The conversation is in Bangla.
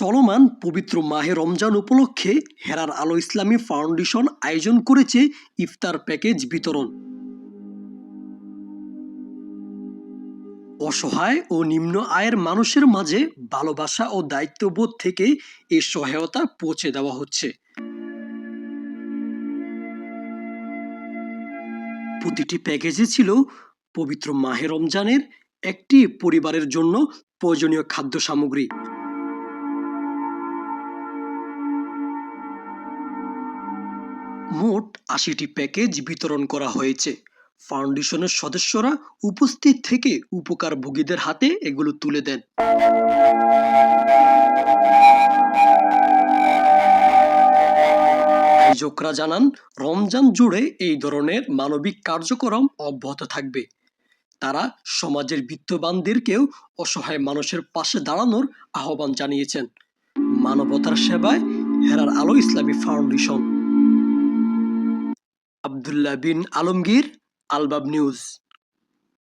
চলমান পবিত্র মাহে রমজান উপলক্ষে হেরার আলো ইসলামী ফাউন্ডেশন আয়োজন করেছে ইফতার প্যাকেজ বিতরণ। অসহায় ও নিম্ন আয়ের মানুষের মাঝে ভালোবাসা ও দায়িত্ববোধ থেকে এই সহায়তা পৌঁছে দেওয়া হচ্ছে। প্রতিটি প্যাকেজে ছিল পবিত্র মাহে রমজানের একটি পরিবারের জন্য প্রয়োজনীয় খাদ্য সামগ্রী। মোট ৮০টি প্যাকেজ বিতরণ করা হয়েছে। ফাউন্ডেশনের সদস্যরা উপস্থিত থেকে উপকারভোগীদের হাতে এগুলো তুলে দেন। আয়োজকরা জানান, রমজান জুড়ে এই ধরনের মানবিক কার্যক্রম অব্যাহত থাকবে। তারা সমাজের বিত্তবানদেরকেও অসহায় মানুষের পাশে দাঁড়ানোর আহ্বান জানিয়েছেন। মানবতার সেবায় হেরার আলো ইসলামী ফাউন্ডেশন। আব্দুল্লাহ বিন আলমগীর, আলবাব নিউজ।